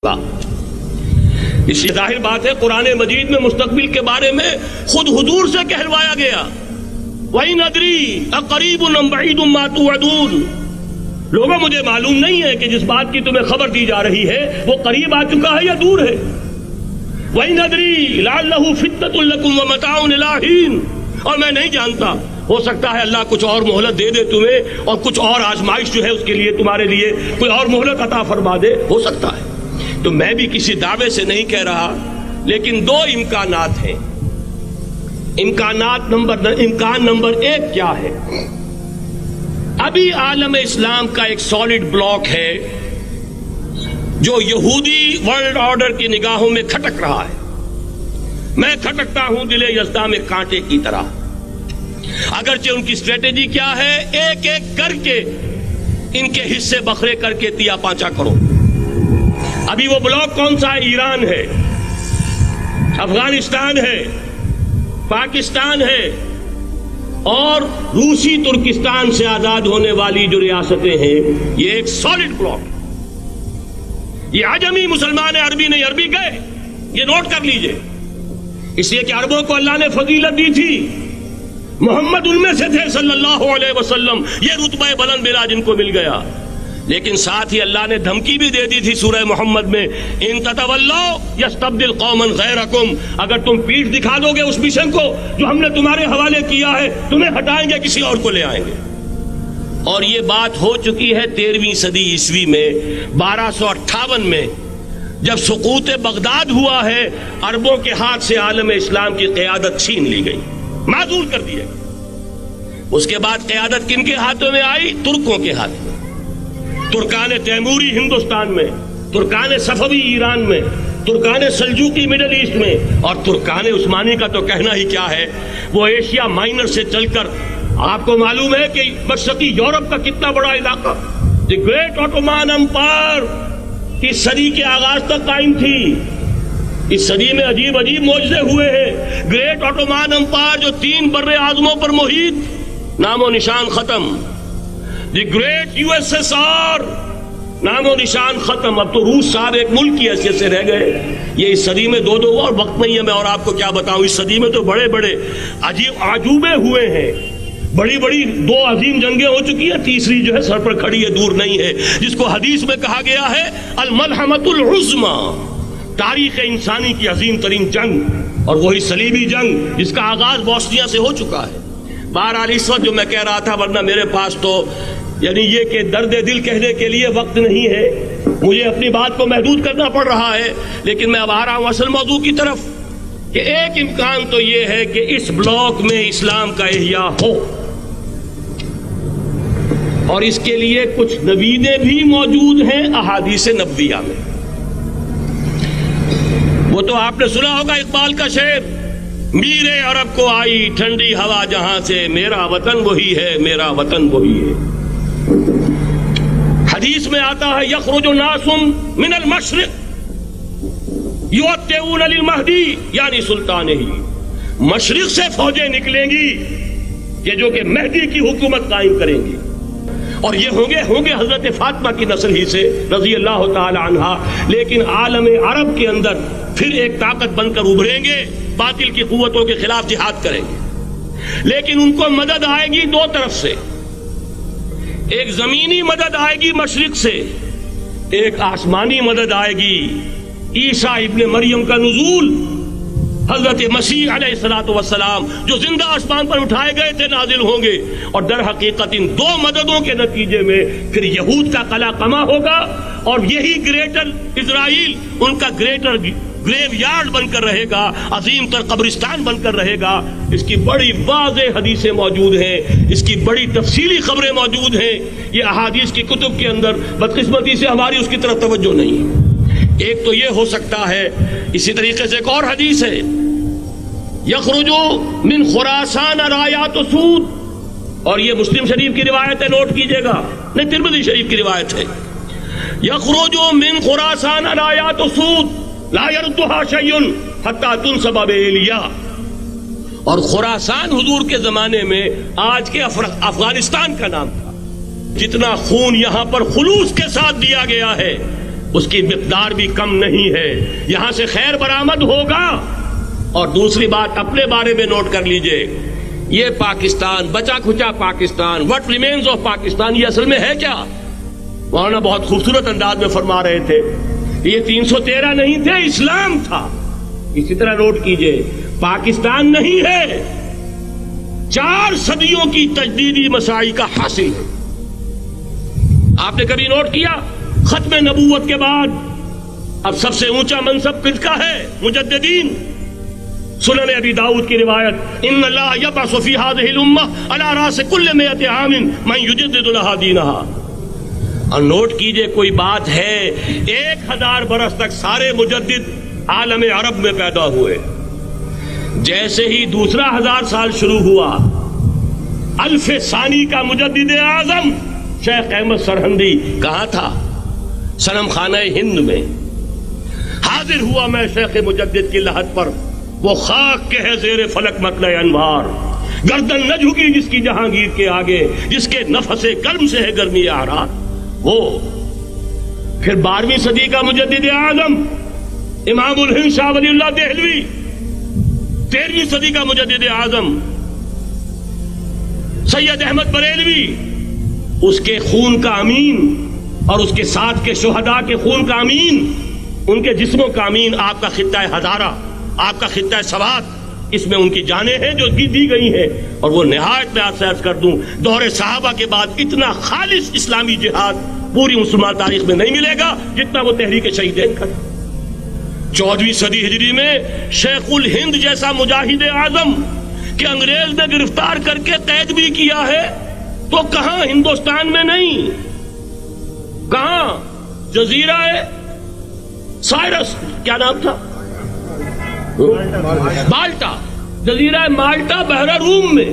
اس لیے ظاہر بات ہے قرآن مجید میں مستقبل کے بارے میں خود حضور سے کہلوایا گیا وَإِنْ أَدْرِي أَقَرِيبٌ أَمْ بَعِيدٌ مَا تُوعَدُونَ۔ لوگوں مجھے معلوم نہیں ہے کہ جس بات کی تمہیں خبر دی جا رہی ہے وہ قریب آ چکا ہے یا دور ہے۔ وَإِنْ أَدْرِي لَعَلَّهُ فِتْنَةٌ لَكُمْ وَمَتَاعٌ إِلَىٰ حِينٍ، اور میں نہیں جانتا، ہو سکتا ہے اللہ کچھ اور مہلت دے دے تمہیں اور کچھ اور آزمائش جو ہے اس کے لیے تمہارے لیے کوئی اور مہلت عطا فرما دے، ہو سکتا ہے۔ تو میں بھی کسی دعوے سے نہیں کہہ رہا، لیکن دو امکانات ہیں۔ امکان نمبر ایک کیا ہے؟ ابھی عالم اسلام کا ایک سالڈ بلاک ہے جو یہودی ورلڈ آرڈر کی نگاہوں میں کھٹک رہا ہے۔ میں کھٹکتا ہوں دل یزداں میں کانٹے کی طرح۔ اگرچہ ان کی اسٹریٹجی کیا ہے؟ ایک ایک کر کے ان کے حصے بکھرے کر کے تیا پانچا کرو۔ ابھی وہ بلاک کون سا ہے؟ ایران ہے، افغانستان ہے، پاکستان ہے اور روسی ترکستان سے آزاد ہونے والی جو ریاستیں ہیں، یہ ایک سالڈ بلاک۔ یہ عجمی مسلمان عربی نہیں، عربی گئے، یہ نوٹ کر لیجئے، اس لیے کہ عربوں کو اللہ نے فضیلت دی تھی، محمد ان میں سے تھے صلی اللہ علیہ وسلم، یہ رتبہ بلند ملا جن کو مل گیا۔ لیکن ساتھ ہی اللہ نے دھمکی بھی دے دی تھی سورہ محمد میں، ان تتولوا یستبدل قوما غیرکم، اگر تم پیٹھ دکھا دو گے اس مشن کو جو ہم نے تمہارے حوالے کیا ہے، تمہیں ہٹائیں گے، کسی اور کو لے آئیں گے۔ اور یہ بات ہو چکی ہے 13ویں صدی عیسوی میں، 1258 میں جب سقوط بغداد ہوا ہے، عربوں کے ہاتھ سے عالم اسلام کی قیادت چھین لی گئی، معزول کر دیا۔ اس کے بعد قیادت کن کے ہاتھوں میں آئی؟ ترکوں کے ہاتھ میں۔ ترکان تیموری ہندوستان میں، ترکان صفوی ایران میں، ترکان سلجوقی مڈل ایسٹ میں، اور ترکان عثمانی کا تو کہنا ہی کیا ہے، وہ ایشیا مائنر سے چل کر آپ کو معلوم ہے کہ مشرقی یورپ کا کتنا بڑا علاقہ، دی گریٹ آٹومان امپائر اس صدی کے آغاز تک قائم تھی۔ اس صدی میں عجیب عجیب معجزے ہوئے ہیں۔ گریٹ آٹومان امپائر جو 3 بر اعظموں پر محیط، نام و نشان ختم۔ The great U S S R, نام و نشان ختم۔ اب تو روس صاحب ایک ملک کی حیثیت سے رہ گئے۔ یہ اس صدی میں دو اور وقت نہیں ہے میں اور آپ کو کیا بتاؤں، اس صدی میں تو بڑے بڑے عجیب عجوبے ہوئے ہیں، بڑی بڑی 2 عظیم جنگیں ہو چکی ہیں، تیسری جو ہے سر پر کھڑی ہے، دور نہیں ہے، جس کو حدیث میں کہا گیا ہے الملحمۃ العظمی، تاریخ انسانی کی عظیم ترین جنگ، اور وہی صلیبی جنگ جس کا آغاز بوسنیا سے ہو چکا ہے۔ بہرحال اس وقت جو میں کہہ رہا تھا، ورنہ میرے پاس تو یعنی یہ کہ درد دل کہنے کے لیے وقت نہیں ہے، مجھے اپنی بات کو محدود کرنا پڑ رہا ہے، لیکن میں اب آ رہا ہوں اصل موضوع کی طرف، کہ ایک امکان تو یہ ہے کہ اس بلاک میں اسلام کا احیاء ہو، اور اس کے لیے کچھ نویدیں بھی موجود ہیں احادیث نبویہ میں۔ وہ تو آپ نے سنا ہوگا اقبال کا شعر، میرے عرب کو آئی ٹھنڈی ہوا جہاں سے، میرا وطن وہی ہے، میرا وطن وہی ہے۔ حدیث میں آتا ہے یخرج ناس من المشرق یؤتون للمہدی، یعنی سلطان ہی، مشرق سے فوجیں نکلیں گی کہ جو کہ مہدی کی حکومت قائم کریں گی، اور یہ ہوں گے حضرت فاطمہ کی نسل ہی سے رضی اللہ تعالی عنہا، لیکن عالم عرب کے اندر پھر ایک طاقت بن کر ابھریں گے، باطل کی قوتوں کے خلاف جہاد کریں گے، لیکن ان کو مدد آئے گی 2 طرف سے، ایک زمینی مدد آئے گی مشرق سے، ایک آسمانی مدد آئے گی۔ عیسیٰ ابن مریم کا نزول، حضرت مسیح علیہ الصلوۃ والسلام جو زندہ آسمان پر اٹھائے گئے تھے، نازل ہوں گے، اور در حقیقت ان 2 مددوں کے نتیجے میں پھر یہود کا قلعہ قمع ہوگا، اور یہی گریٹر اسرائیل ان کا گریٹر گریو یارڈ بن کر رہے گا، عظیم تر قبرستان بن کر رہے گا۔ اس کی بڑی واضح حدیثیں موجود ہیں، اس کی بڑی تفصیلی خبریں موجود ہیں، یہ احادیث کی کتب کے اندر، بدقسمتی سے ہماری اس کی طرف توجہ نہیں۔ ایک تو یہ ہو سکتا ہے، اسی طریقے سے ایک اور حدیث ہے، یخرج من خراسان رایات سود، اور یہ مسلم شریف کی روایت ہے، نوٹ کیجئے گا، نہیں ترمذی شریف کی روایت ہے، یخرج من خراسان رایات سود لا يردها شيء حتى تنصب بإيلیا، اور خراسان حضور کے زمانے میں آج کے افغانستان کا نام تھا۔ جتنا خون یہاں پر خلوص کے ساتھ دیا گیا ہے، اس کی مقدار بھی کم نہیں ہے. یہاں سے خیر برآمد ہوگا. اور دوسری بات اپنے بارے میں نوٹ کر لیجئے، یہ پاکستان، بچا کھچا Pakistan, what remains of Pakistan, یہ اصل میں ہے کیا؟ مولانا بہت خوبصورت انداز میں فرما رہے تھے، یہ 313 نہیں تھے، اسلام تھا. اسی طرح نوٹ کیجئے، پاکستان نہیں ہے، 4 صدیوں کی تجدیدی مساعی کا حاصل ہے. آپ نے کبھی نوٹ کیا ختم نبوت کے بعد اب سب سے اونچا منصب کس کا ہے؟ مجددین. سنن ابی داؤد کی روایت، ان اللہ یبعث فی هذه الامہ علی راس کل 100 عام من یجدد لها دینها. اور نوٹ کیجئے کوئی بات ہے، 1000 برس تک سارے مجدد عالم عرب میں پیدا ہوئے. جیسے ہی دوسرا 1000 سال شروع ہوا، الف ثانی کا مجدد اعظم شیخ احمد سرہندی کہاں تھا؟ صنم خانہ ہند میں. حاضر ہوا میں شیخ مجدد کی لحد پر، وہ خاک کے ہے زیر فلک مطلع انوار، گردن نہ جھکی جس کی جہانگیر کے آگے، جس کے نفس گرم سے ہے گرمی اعراض. وہ پھر 12ویں صدی کا مجدد اعظم امام الہند شاہ ولی اللہ دہلوی، 13ویں صدی کا مجدد اعظم سید احمد بریلوی، اس کے خون کا امین اور اس کے ساتھ کے شہداء کے خون کا امین، ان کے جسموں کا امین. آپ کا خطہ ہزارہ، آپ کا خطہ سوات، اس میں ان کی جانیں ہیں جو دی گئی ہیں. اور وہ نہایت میں آپ سے عرض کر دوں، دور صحابہ کے بعد اتنا خالص اسلامی جہاد پوری مسلمان تاریخ میں نہیں ملے گا جتنا وہ تحریک شہیدین کا. 14ویں صدی ہجری میں شیخ الہند جیسا مجاہد اعظم کہ انگریز نے گرفتار کر کے قید بھی کیا ہے، تو کہاں؟ ہندوستان میں نہیں، کہاں؟ جزیرہ سائرس، کیا نام تھا؟ مالٹا، جزیرہ مالٹا بحر روم میں.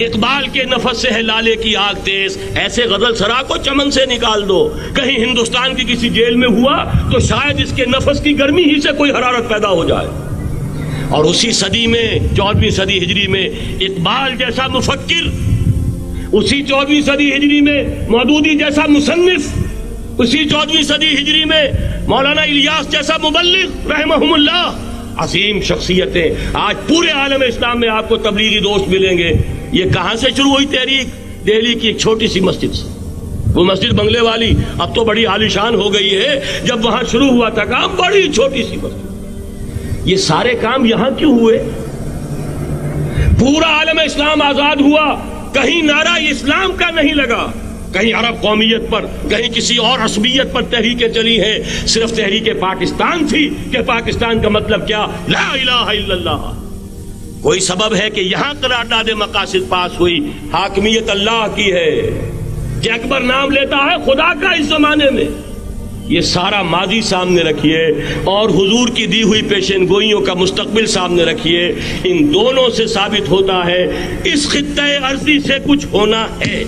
اقبال کے نفس سے ہے لالے کی آگ تیز، ایسے غزل سرا کو چمن سے نکال دو. کہیں ہندوستان کی کسی جیل میں ہوا تو شاید اس کے نفس کی گرمی ہی سے کوئی حرارت پیدا ہو جائے. اور اسی صدی میں 14ویں صدی ہجری میں اقبال جیسا مفکر، اسی 14ویں صدی ہجری میں مودودی جیسا مصنف، اسی 14ویں صدی ہجری میں مولانا الیاس جیسا مبلغ رحمہم اللہ، عظیم شخصیتیں. آج پورے عالم اسلام میں آپ کو تبلیغی دوست ملیں گے. یہ کہاں سے شروع ہوئی تحریک؟ دہلی کی ایک چھوٹی سی مسجد سے. وہ مسجد بنگلے والی اب تو بڑی عالیشان ہو گئی ہے، جب وہاں شروع ہوا تھا کام بڑی چھوٹی سی مسجد. یہ سارے کام یہاں کیوں ہوئے؟ پورا عالم اسلام آزاد ہوا، کہیں نعرہ اسلام کا نہیں لگا، کہیں عرب قومیت پر، کہیں کسی اور عصبیت پر تحریکیں چلی ہیں. صرف تحریک پاکستان تھی کہ پاکستان کا مطلب کیا؟ لا الہ الا اللہ. کوئی سبب ہے کہ یہاں قرارداد مقاصد پاس ہوئی، حاکمیت اللہ کی ہے کہ اکبر نام لیتا ہے خدا کا اس زمانے میں. یہ سارا ماضی سامنے رکھیے اور حضور کی دی ہوئی پیشین گوئیوں کا مستقبل سامنے رکھیے. ان دونوں سے ثابت ہوتا ہے اس خطۂ ارضی سے کچھ ہونا ہے.